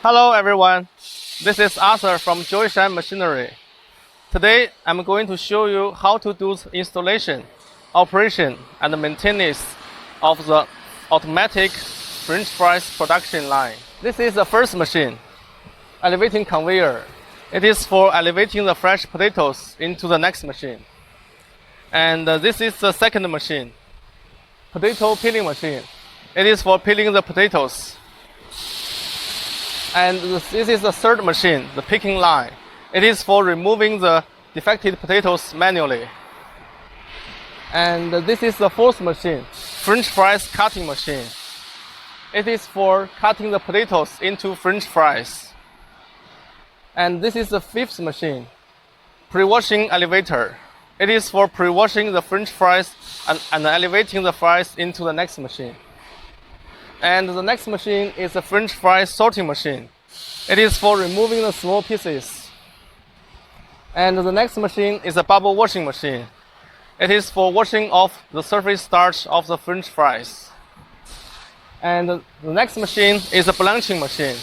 Hello everyone, this is Arthur from Joyshan Machinery. Today I'm going to show you how to do the installation, operation and maintenance of the automatic French fries production line. This is the first machine, elevating conveyor. It is for elevating the fresh potatoes into the next machine. And this is the second machine, potato peeling machine. It is for peeling the potatoes. And this is the third machine, the picking line. It is for removing the defective potatoes manually. And this is the fourth machine, French fries cutting machine. It is for cutting the potatoes into French fries. And this is the fifth machine, pre-washing elevator. It is for pre-washing the French fries and elevating the fries into the next machine. And the next machine is a French fry sorting machine. It is for removing the small pieces. And the next machine is a bubble washing machine. It is for washing off the surface starch of the French fries. And the next machine is a blanching machine.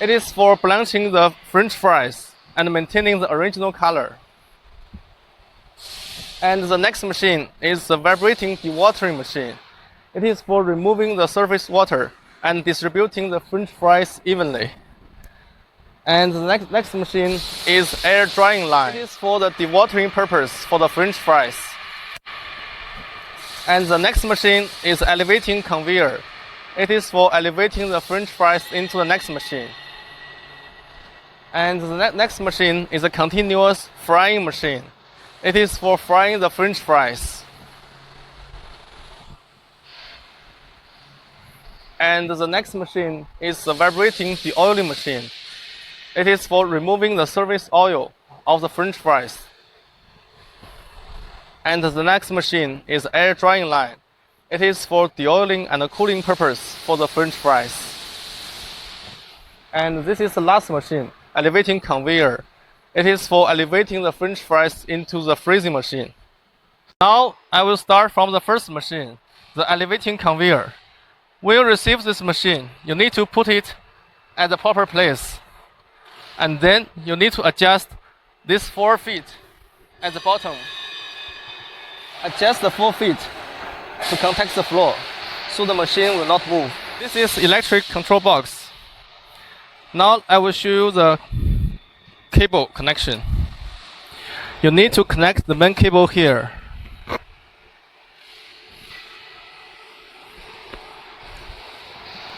It is for blanching the French fries and maintaining the original color. And the next machine is the vibrating dewatering machine. It is for removing the surface water and distributing the French fries evenly. And the next machine is air drying line. It is for the dewatering purpose for the French fries. And the next machine is elevating conveyor. It is for elevating the French fries into the next machine. And the next machine is a continuous frying machine. It is for frying the French fries. And the next machine is the vibrating deoiling machine. It is for removing the surface oil of the French fries. And the next machine is air drying line. It is for deoiling and cooling purpose for the French fries. And this is the last machine, elevating conveyor. It is for elevating the French fries into the freezing machine. Now I will start from the first machine, the elevating conveyor. When you receive this machine, you need to put it at the proper place. And then you need to adjust these 4 feet at the bottom. Adjust the 4 feet to contact the floor, so the machine will not move. This is electric control box. Now I will show you the cable connection. You need to connect the main cable here.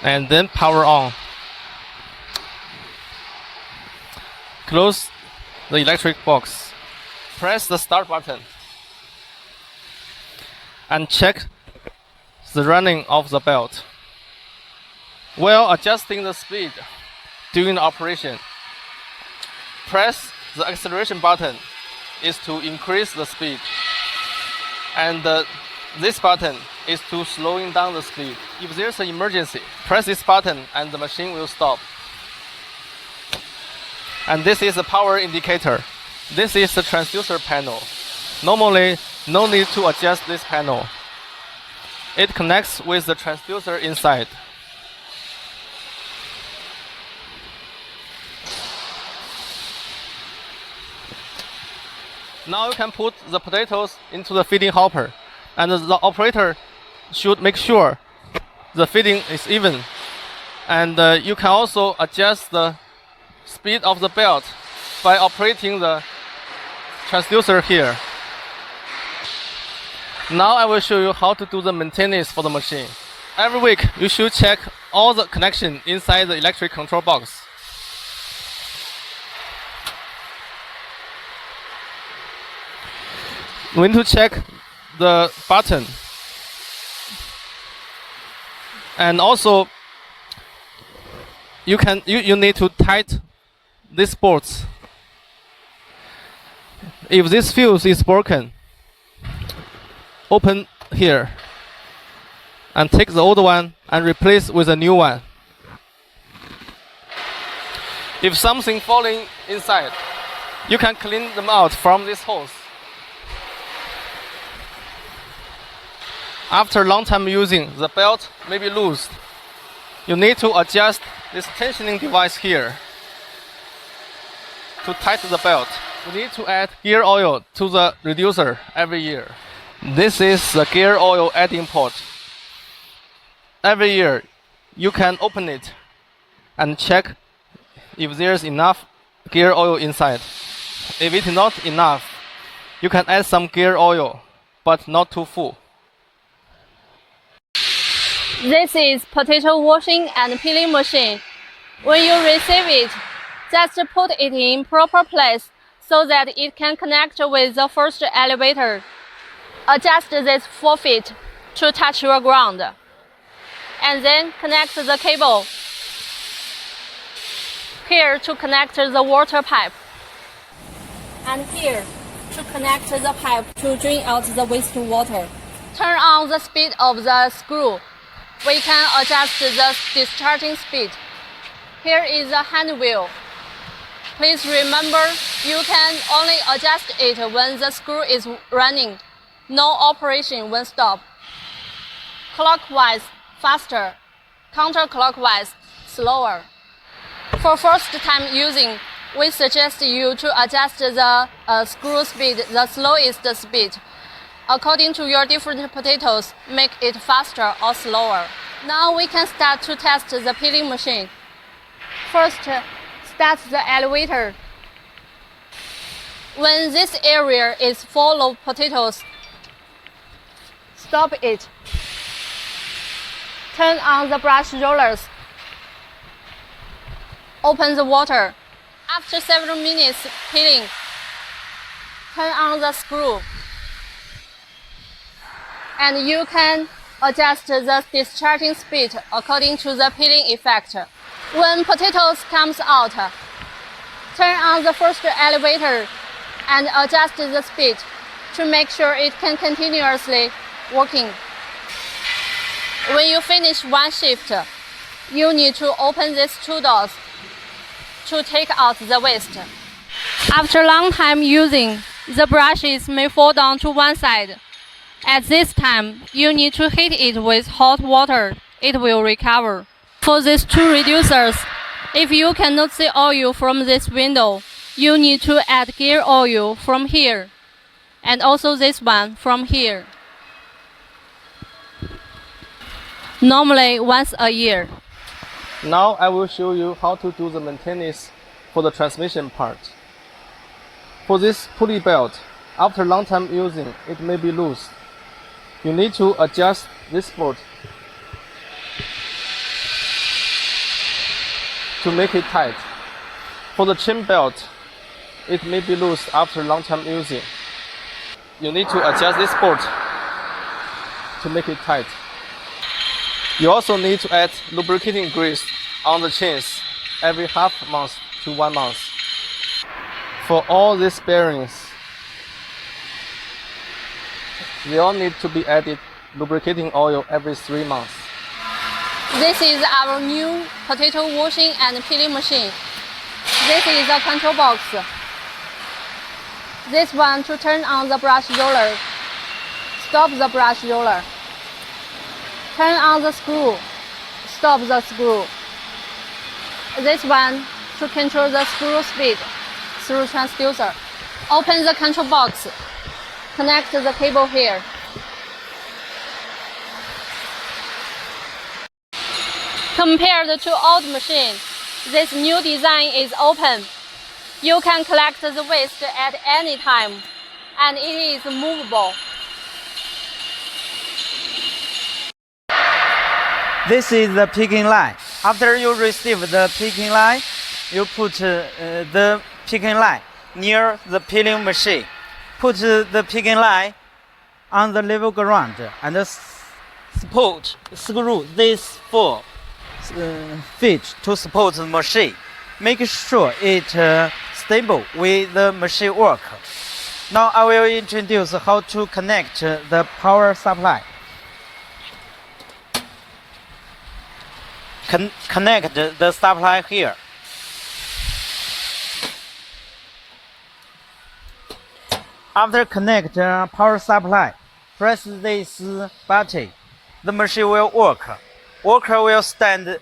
And then power on. Close the electric box. Press the start button. And check the running of the belt. While adjusting the speed during the operation, press the acceleration button is to increase the speed. And this button is to slowing down the speed. If there's an emergency, press this button and the machine will stop. And this is the power indicator. This is the transducer panel. Normally, no need to adjust this panel. It connects with the transducer inside. Now you can put the potatoes into the feeding hopper, and the operator should make sure the feeding is even. And you can also adjust the speed of the belt by operating the transducer here. Now I will show you how to do the maintenance for the machine. Every week you should check all the connection inside the electric control box. We need to check the button. And also you need to tighten these bolts. If this fuse is broken, open here and take the old one and replace with a new one. If something falling inside, you can clean them out from this hose. After long time using, the belt may be loose. You need to adjust this tensioning device here to tighten the belt. You need to add gear oil to the reducer every year. This is the gear oil adding port. Every year, you can open it and check if there's enough gear oil inside. If it's not enough, you can add some gear oil, but not too full. This is potato washing and peeling machine. When you receive it, just put it in proper place so that it can connect with the first elevator. Adjust this 4 feet to touch your ground. And then connect the cable here to connect the water pipe, and here to connect the pipe to drain out the wastewater. Turn on the speed of the screw. We can adjust the discharging speed. Here is the hand wheel. Please remember, you can only adjust it when the screw is running. No operation when stopped. Clockwise, faster. Counterclockwise, slower. For first time using, we suggest you to adjust the screw speed, the slowest speed. According to your different potatoes, make it faster or slower. Now we can start to test the peeling machine. First, start the elevator. When this area is full of potatoes, stop it. Turn on the brush rollers. Open the water. After several minutes peeling, turn on the screw. And you can adjust the discharging speed according to the peeling effect. When potatoes comes out, turn on the first elevator and adjust the speed to make sure it can continuously working. When you finish one shift, you need to open these 2 doors to take out the waste. After long time using, the brushes may fall down to one side. At this time, you need to heat it with hot water. It will recover. For these 2 reducers, if you cannot see oil from this window, you need to add gear oil from here, and also this one from here. Normally once a year. Now I will show you how to do the maintenance for the transmission part. For this pulley belt, after long time using, it may be loose. You need to adjust this bolt to make it tight. For the chain belt, it may be loose after long time using. You need to adjust this bolt to make it tight. You also need to add lubricating grease on the chains every half month to 1 month. For all these bearings, they all need to be added lubricating oil every 3 months. This is our new potato washing and peeling machine. This is the control box. This one to turn on the brush roller. Stop the brush roller. Turn on the screw. Stop the screw. This one to control the screw speed through transducer. Open the control box. Connect the cable here. Compared to old machine, this new design is open. You can collect the waste at any time, and it is movable. This is the picking line. After you receive the picking line, you put the picking line near the peeling machine. Put the picking line on the level ground and screw this 4 feet to support the machine. Make sure it stable with the machine work. Now I will introduce how to connect the power supply. Connect the supply here. After connect power supply, press this button. The machine will work. Worker will stand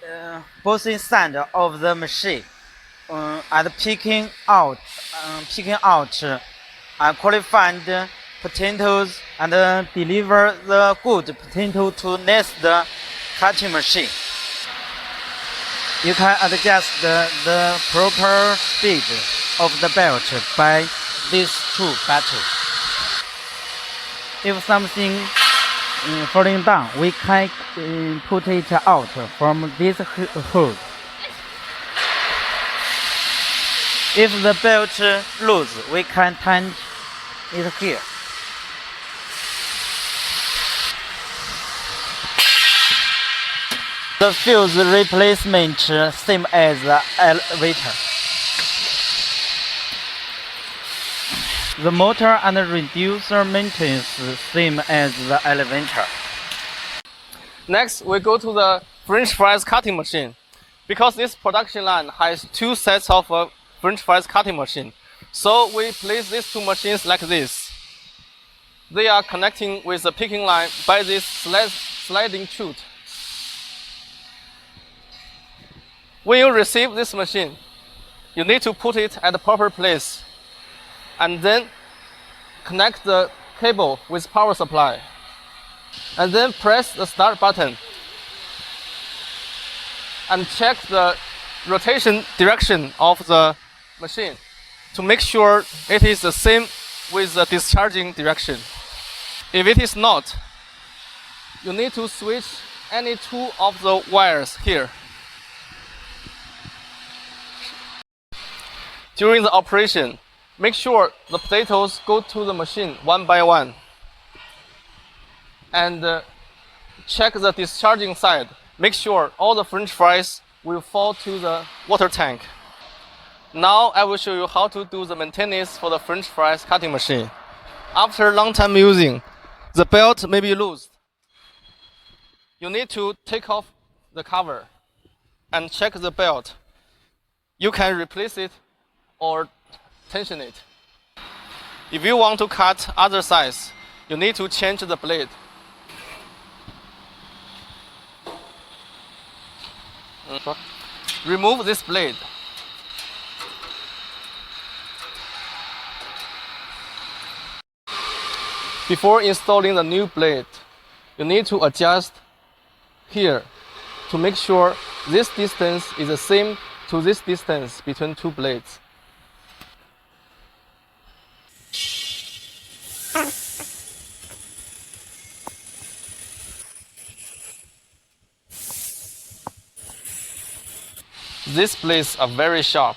both inside of the machine and picking out qualified potatoes and deliver the good potato to next cutting machine. You can adjust the proper speed of the belt by these two buttons. If something falling down, we can put it out from this hood. If the belt loose, we can tighten it here. The fuse replacement same as the elevator. The motor and reducer maintenance same as the elevator. Next, we go to the French fries cutting machine. Because this production line has two sets of French fries cutting machine, so we place these two machines like this. They are connecting with the picking line by this sliding chute. When you receive this machine, you need to put it at the proper place and then connect the cable with power supply and then press the start button and check the rotation direction of the machine to make sure it is the same with the discharging direction. If it is not, you need to switch any two of the wires here. During the operation, make sure the potatoes go to the machine one by one and check the discharging side. Make sure all the French fries will fall to the water tank. Now I will show you how to do the maintenance for the French fries cutting machine. After a long time using, the belt may be loose. You need to take off the cover and check the belt. You can replace it or tension it. If you want to cut other sides, you need to change the blade. Remove this blade. Before installing the new blade, you need to adjust here to make sure this distance is the same to this distance between two blades. These blades are very sharp,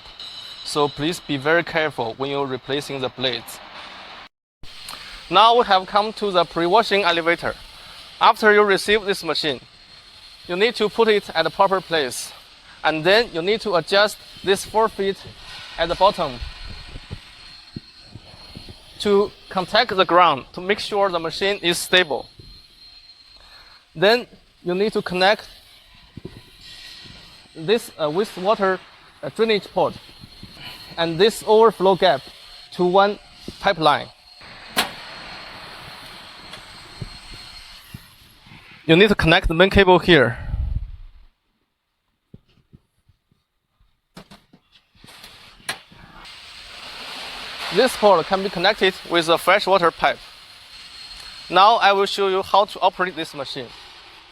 so please be very careful when you're replacing the blades. Now we have come to the pre-washing elevator. After you receive this machine, you need to put it at the proper place. And then you need to adjust this 4 feet at the bottom to contact the ground to make sure the machine is stable. Then you need to connect this wastewater drainage port and this overflow gap to one pipeline. You need to connect the main cable here. This port can be connected with a freshwater pipe. Now I will show you how to operate this machine.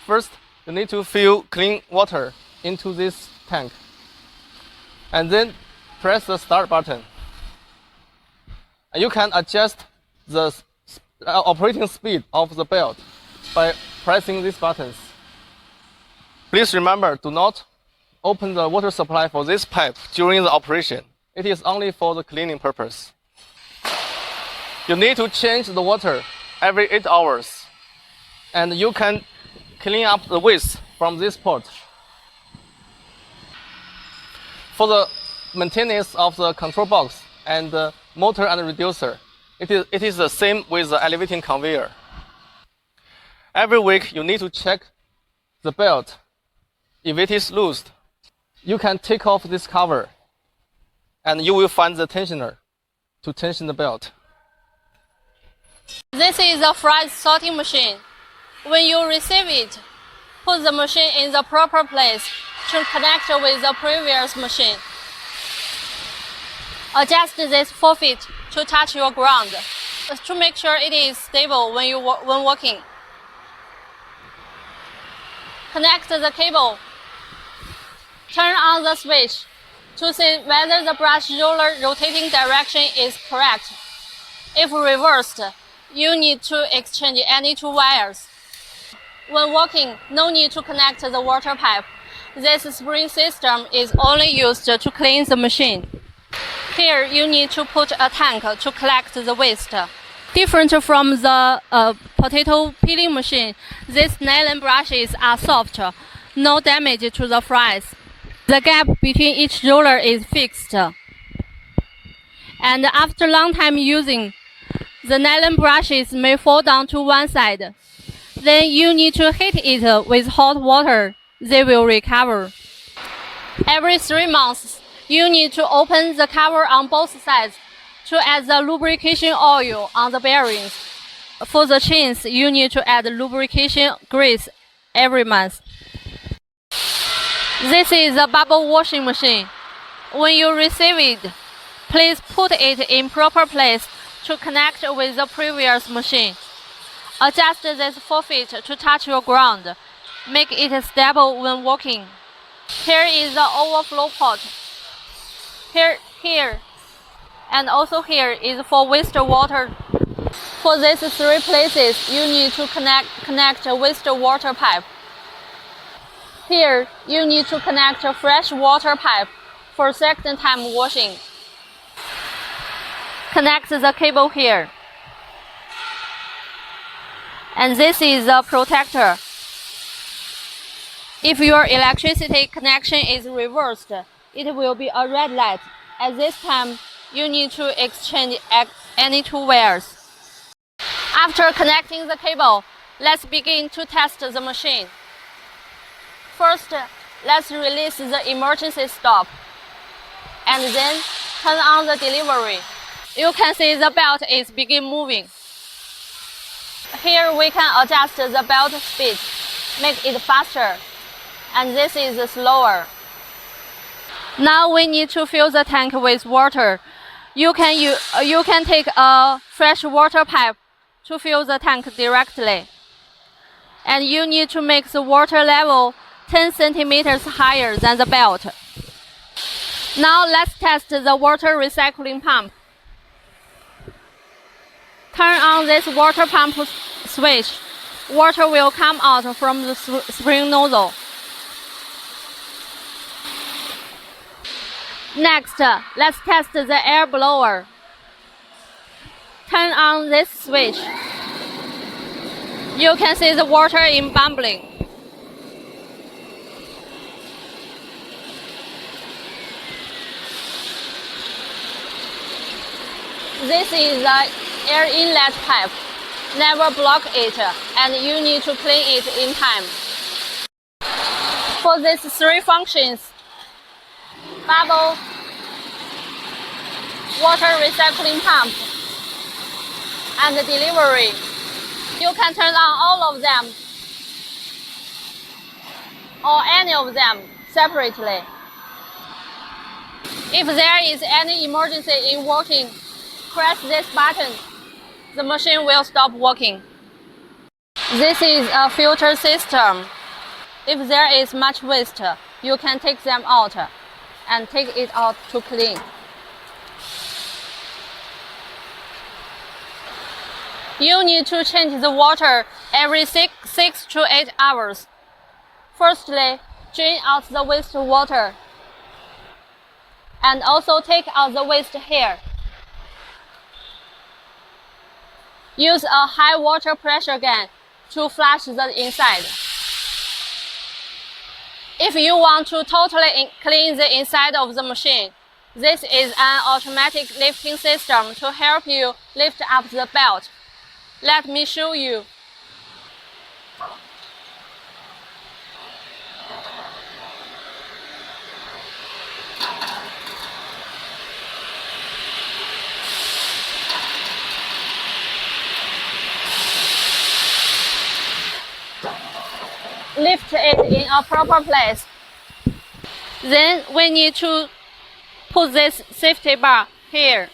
First, you need to fill clean water into this tank and then press the start button. And you can adjust the operating speed of the belt by pressing these buttons. Please remember, do not open the water supply for this pipe during the operation. It is only for the cleaning purpose. You need to change the water every 8 hours, and you can clean up the waste from this port. For the maintenance of the control box and the motor and reducer, it is the same with the elevating conveyor. Every week, you need to check the belt. If it is loose, you can take off this cover, and you will find the tensioner to tension the belt. This is a fries sorting machine. When you receive it, Put the machine in the proper place to connect with the previous machine. Adjust this forefeet to touch your ground to make sure it is stable when walking. Connect the cable. Turn on the switch to see whether the brush roller rotating direction is correct. If reversed, you need to exchange any two wires. When walking, no need to connect the water pipe. This spring system is only used to clean the machine. Here, you need to put a tank to collect the waste. Different from the potato peeling machine, these nylon brushes are soft, no damage to the fries. The gap between each roller is fixed. And after long time using, the nylon brushes may fall down to one side. Then you need to heat it with hot water. They will recover. Every 3 months, you need to open the cover on both sides to add the lubrication oil on the bearings. For the chains, you need to add lubrication grease every month. This is a bubble washing machine. When you receive it, please put it in proper place to connect with the previous machine. Adjust this forefeet to touch your ground. Make it stable when walking. Here is the overflow pot. Here, and also here is for wastewater. For these 3 places, you need to connect a wastewater pipe. Here, you need to connect a fresh water pipe for second time washing. Connect the cable here. And this is the protector. If your electricity connection is reversed, it will be a red light. At this time, you need to exchange any two wires. After connecting the cable, let's begin to test the machine. First, let's release the emergency stop, and then turn on the delivery. You can see the belt is begin moving. Here we can adjust the belt speed, make it faster, and this is slower. Now we need to fill the tank with water. You can take a fresh water pipe to fill the tank directly. And you need to make the water level 10 centimeters higher than the belt. Now let's test the water recycling pump. Turn on this water pump switch. Water will come out from the spring nozzle. Next, let's test the air blower. Turn on this switch. You can see the water in bubbling. This is the air inlet pipe. Never block it, and you need to clean it in time. For these 3 functions, bubble, water recycling pump, and delivery, you can turn on all of them or any of them separately. If there is any emergency in working, press this button. The machine will stop working. This is a filter system. If there is much waste, you can take them out and take it out to clean. You need to change the water every 6 to 8 hours. Firstly, drain out the waste water and also take out the waste here. Use a high water pressure gun to flush the inside. If you want to totally clean the inside of the machine, this is an automatic lifting system to help you lift up the belt. Let me show you. Lift in a proper place. Then we need to put this safety bar here.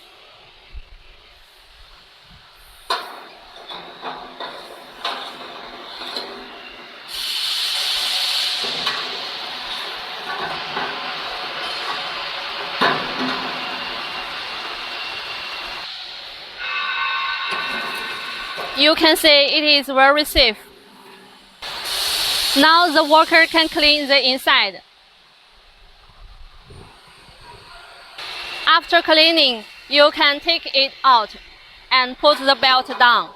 You can see it is very safe. Now the worker can clean the inside. After cleaning, you can take it out and put the belt down.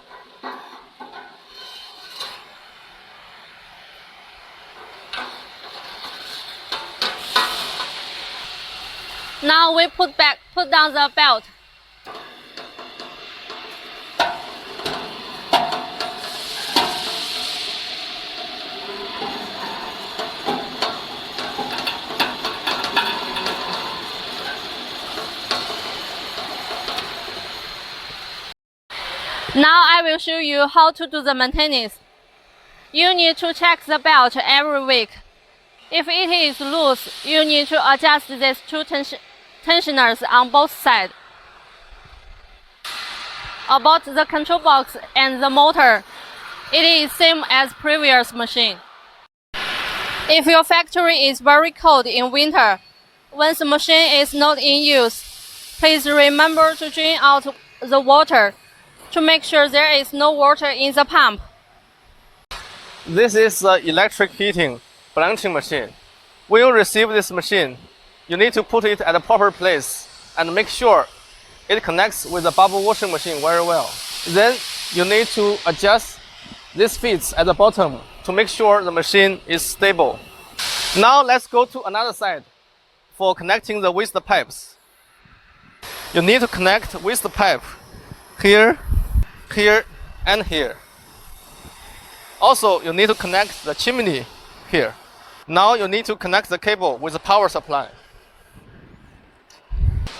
Now we put down the belt. Now I will show you how to do the maintenance. You need to check the belt every week. If it is loose, you need to adjust these two tensioners on both sides. About the control box and the motor, it is same as previous machine. If your factory is very cold in winter, when the machine is not in use, please remember to drain out the water to make sure there is no water in the pump. This is the electric heating blanching machine. When you receive this machine, you need to put it at a proper place and make sure it connects with the bubble washing machine very well. Then you need to adjust these feet at the bottom to make sure the machine is stable. Now let's go to another side for connecting the waste pipes. You need to connect waste pipe here, here, and here. Also, you need to connect the chimney here. Now you need to connect the cable with the power supply.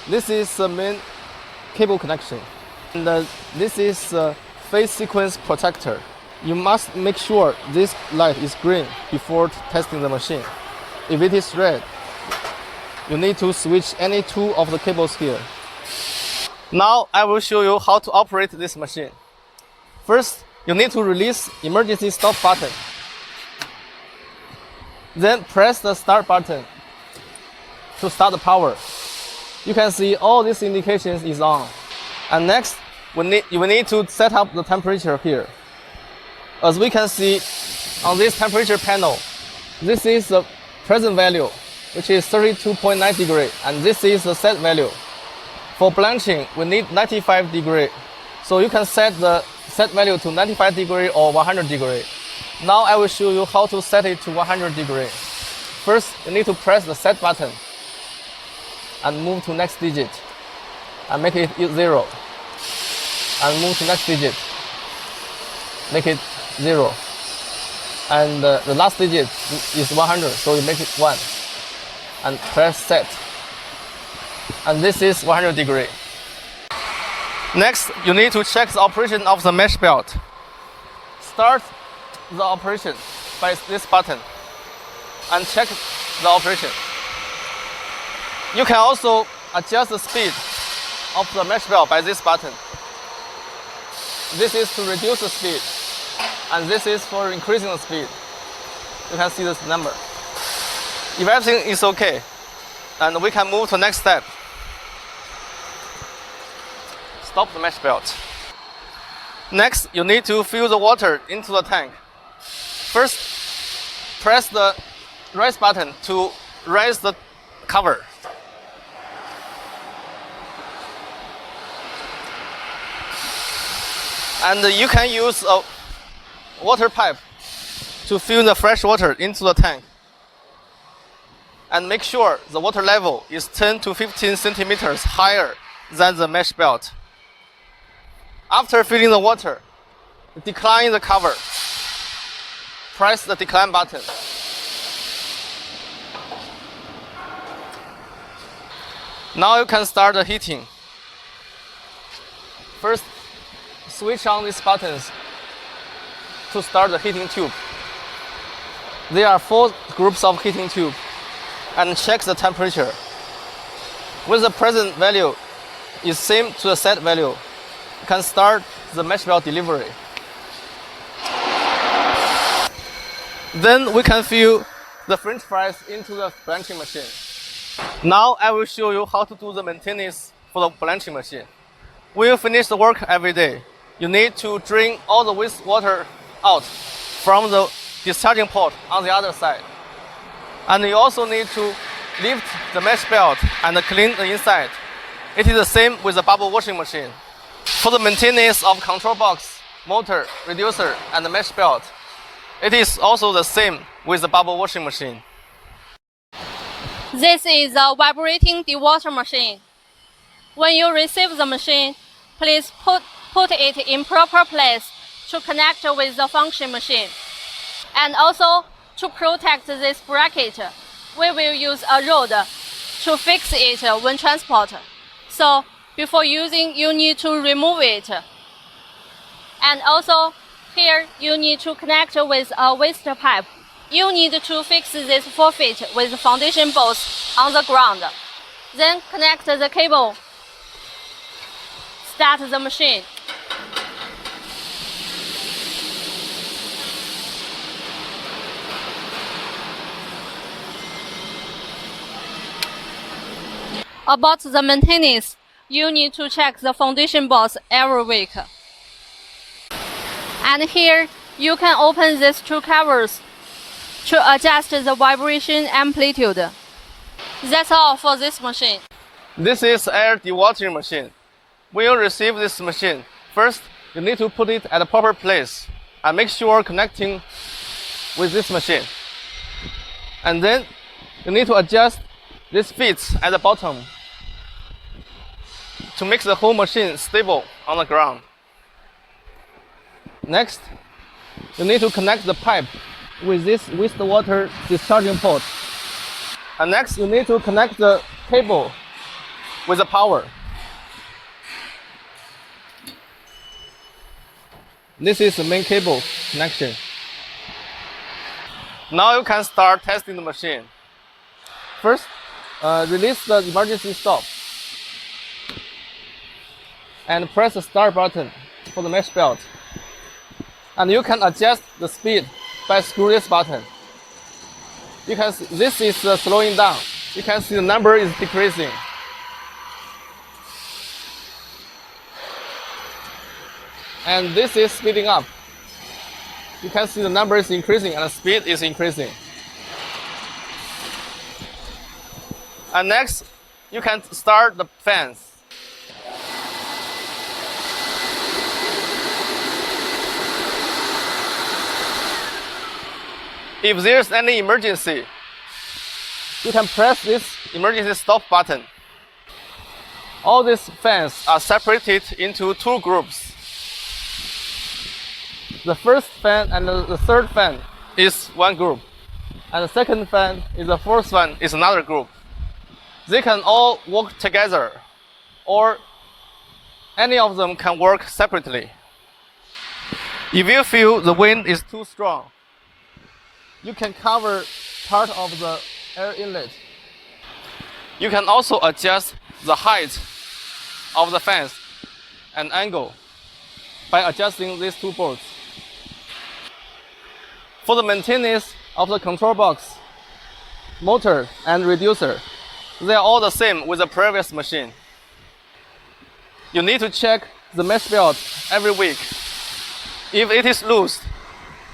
This is the main cable connection. And this is the phase sequence protector. You must make sure this light is green before testing the machine. If it is red, you need to switch any two of the cables here. Now I will show you how to operate this machine. First, you need to release emergency stop button. Then press the start button to start the power. You can see all these indications is on. And next, you will need to set up the temperature here. As we can see on this temperature panel, this is the present value, which is 32.9 degrees, and this is the set value. For blanching, we need 95 degrees. So you can set the set value to 95 degrees or 100 degrees. Now I will show you how to set it to 100 degrees. First, you need to press the set button and move to next digit and make it 0. And move to next digit, make it 0. And the last digit is 100, so you make it 1. And press set. And this is 100 degrees. Next, you need to check the operation of the mesh belt. Start the operation by this button and check the operation. You can also adjust the speed of the mesh belt by this button. This is to reduce the speed, and this is for increasing the speed. You can see this number. If everything is okay, and we can move to the next step. Stop the mesh belt. Next, you need to fill the water into the tank. First, press the raise button to raise the cover. And you can use a water pipe to fill the fresh water into the tank. And make sure the water level is 10 to 15 centimeters higher than the mesh belt. After filling the water, decline the cover. Press the decline button. Now you can start the heating. First, switch on these buttons to start the heating tube. There are 4 groups of heating tube and check the temperature. When the present value is same to the set value, you can start the mesh belt delivery. Then we can fill the French fries into the blanching machine. Now I will show you how to do the maintenance for the blanching machine. When you finish the work every day, you need to drain all the wastewater out from the discharging port on the other side. And you also need to lift the mesh belt and clean the inside. It is the same with the bubble washing machine. For the maintenance of control box, motor, reducer, and the mesh belt, it is also the same with the bubble washing machine. This is a vibrating dewater machine. When you receive the machine, please put it in proper place to connect with the function machine. And also, to protect this bracket, we will use a rod to fix it when transported. So, before using, you need to remove it. And also, here you need to connect with a waste pipe. You need to fix this 4 feet with foundation bolts on the ground. Then connect the cable. Start the machine. About the maintenance, you need to check the foundation bolts every week. And here, you can open these 2 covers to adjust the vibration amplitude. That's all for this machine. This is air dewatering machine. When you receive this machine, first you need to put it at a proper place and make sure connecting with this machine. And then you need to adjust these feet at the bottom to make the whole machine stable on the ground. Next, you need to connect the pipe with this wastewater discharging port. And next, you need to connect the cable with the power. This is the main cable connection. Now you can start testing the machine. First, release the emergency stop and press the start button for the mesh belt. And you can adjust the speed by screwing this button. You can see this is slowing down. You can see the number is decreasing. And this is speeding up. You can see the number is increasing and the speed is increasing. And next, you can start the fans. If there's any emergency, you can press this emergency stop button. All these fans are separated into 2 groups. The first fan and the third fan is one group, and the second fan is the fourth one is another group. They can all work together, or any of them can work separately. If you feel the wind is too strong, you can cover part of the air inlet. You can also adjust the height of the fans and angle by adjusting these 2 bolts. For the maintenance of the control box, motor, and reducer, they are all the same with the previous machine. You need to check the mesh belt every week. If it is loose,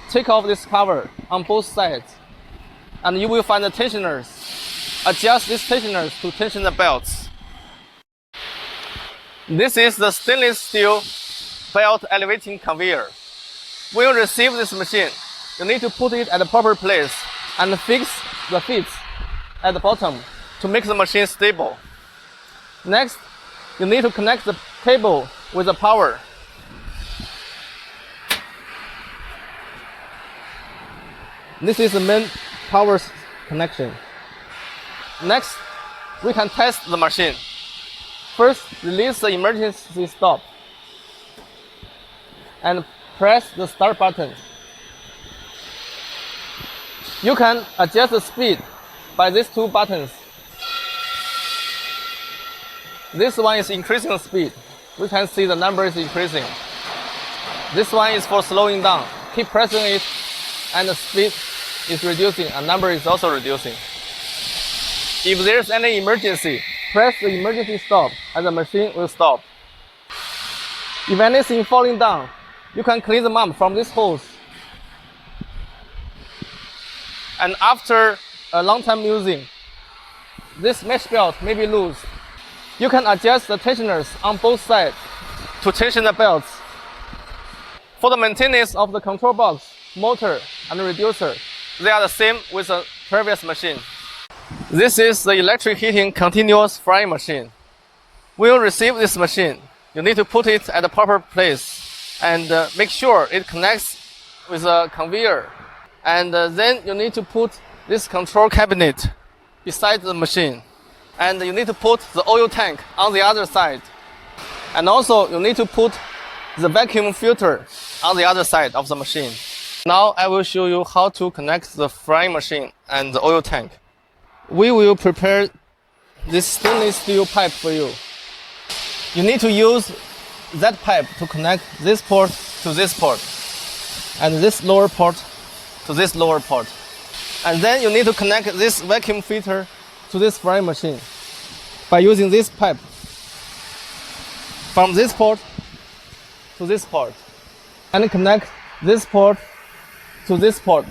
take off this cover on both sides, and you will find the tensioners. Adjust these tensioners to tension the belts. This is the stainless steel belt elevating conveyor. When you receive this machine, you need to put it at the proper place and fix the feet at the bottom to make the machine stable. Next, you need to connect the cable with the power. This is the main power connection. Next, we can test the machine. First, release the emergency stop and press the start button. You can adjust the speed by these two buttons. This one is increasing the speed. We can see the number is increasing. This one is for slowing down. Keep pressing it and the speed is reducing and number is also reducing. If there's any emergency, press the emergency stop and the machine will stop. If anything falling down, you can clean them up from this hose. And after a long time using, this mesh belt may be loose. You can adjust the tensioners on both sides to tension the belts. For the maintenance of the control box, motor, and reducer, they are the same with the previous machine. This is the electric heating continuous frying machine. When you receive this machine, you need to put it at the proper place and make sure it connects with a conveyor. And then you need to put this control cabinet beside the machine. And you need to put the oil tank on the other side. And also you need to put the vacuum filter on the other side of the machine. Now I will show you how to connect the frying machine and the oil tank. We will prepare this stainless steel pipe for you. You need to use that pipe to connect this port to this port and this lower port to this lower port. And then you need to connect this vacuum filter to this frying machine by using this pipe from this port to this port and connect this port to this port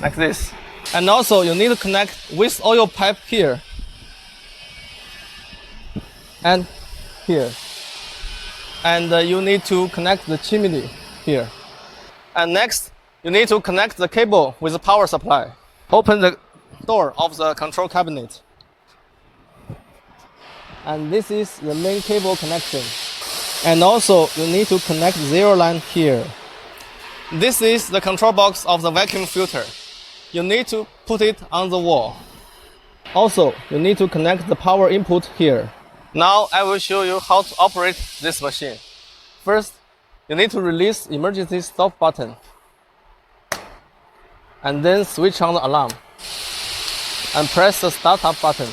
like this. And also you need to connect with oil pipe here and here. And you need to connect the chimney here. And next, you need to connect the cable with the power supply. Open the door of the control cabinet. And this is the main cable connection. And also, you need to connect zero line here. This is the control box of the vacuum filter. You need to put it on the wall. Also, you need to connect the power input here. Now I will show you how to operate this machine. First, you need to release emergency stop button and then switch on the alarm and press the startup button.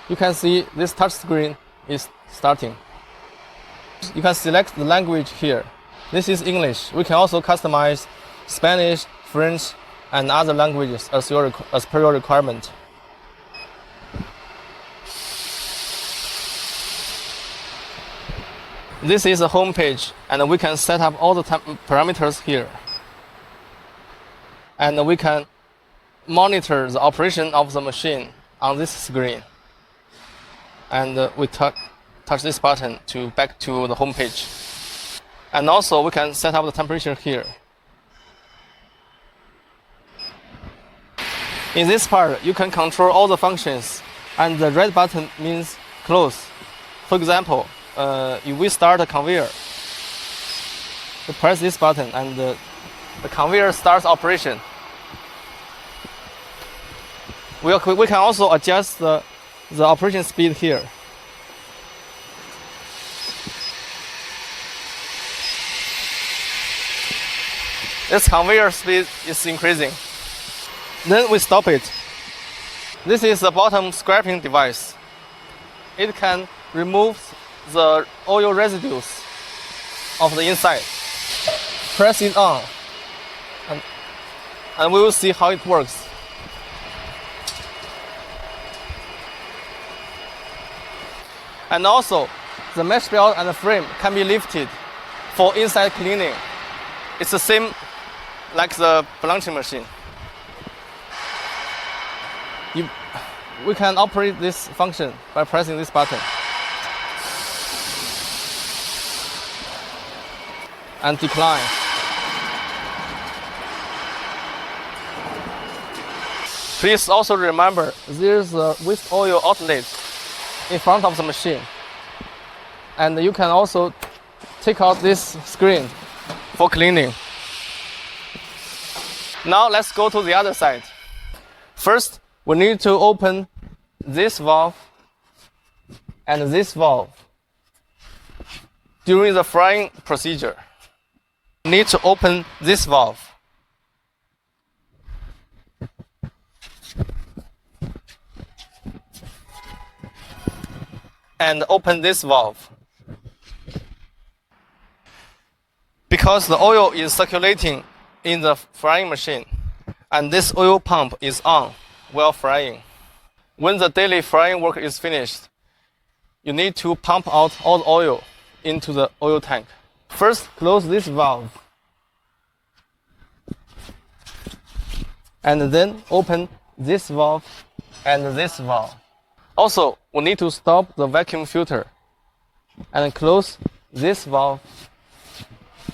You can see this touch screen is starting. You can select the language here. This is English. We can also customize Spanish, French, and other languages as per your requirement. This is the home page, and we can set up all the parameters here. And we can monitor the operation of the machine on this screen. And we touch this button to back to the home page. And also we can set up the temperature here. In this part, you can control all the functions, and the red button means close. For example, if we start a conveyor, you press this button and the conveyor starts operation. We can also adjust the operation speed here. This conveyor speed is increasing. Then we stop it. This is the bottom scraping device. It can remove the oil residues of the inside. Press it on and we will see how it works. And also, the mesh belt and the frame can be lifted for inside cleaning. It's the same like the blanching machine. We can operate this function by pressing this button and decline. Please also remember there's a waste oil outlet in front of the machine, and you can also take out this screen for cleaning. Now let's go to the other side. First, we need to open this valve and this valve during the frying procedure. You need to open this valve. And open this valve. Because the oil is circulating in the frying machine, and this oil pump is on while frying. When the daily frying work is finished, you need to pump out all the oil into the oil tank. First, close this valve. And then open this valve and this valve. Also, we need to stop the vacuum filter and close this valve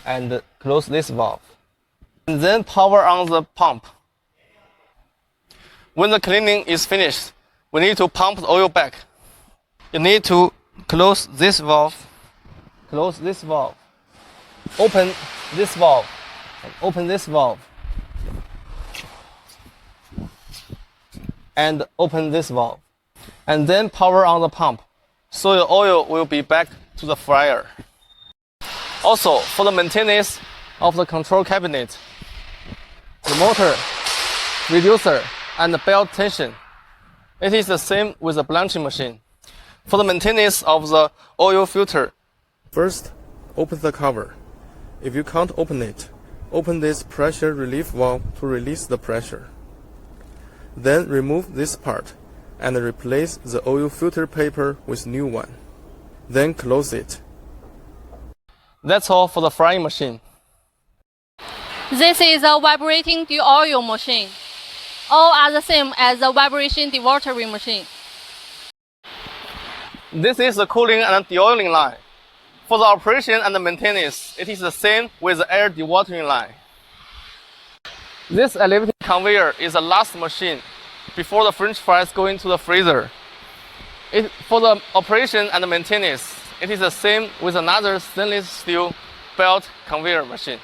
and close this valve. And then power on the pump. When the cleaning is finished, we need to pump the oil back. You need to close this valve, close this valve, open this valve, and open this valve, and open this valve. And then power on the pump, so your oil will be back to the fryer. Also, for the maintenance of the control cabinet, the motor, reducer, and the belt tension, it is the same with the blanching machine. For the maintenance of the oil filter, first open the cover. If you can't open it, open this pressure relief valve to release the pressure. Then remove this part and replace the oil filter paper with new one. Then close it. That's all for the frying machine. This is a vibrating de-oil machine. All are the same as the vibration dewatering machine. This is the cooling and de-oiling line. For the operation and the maintenance, it is the same with the air dewatering line. This elevated conveyor is the last machine before the French fries go into the freezer. For the operation and the maintenance, it is the same with another stainless steel belt conveyor machine.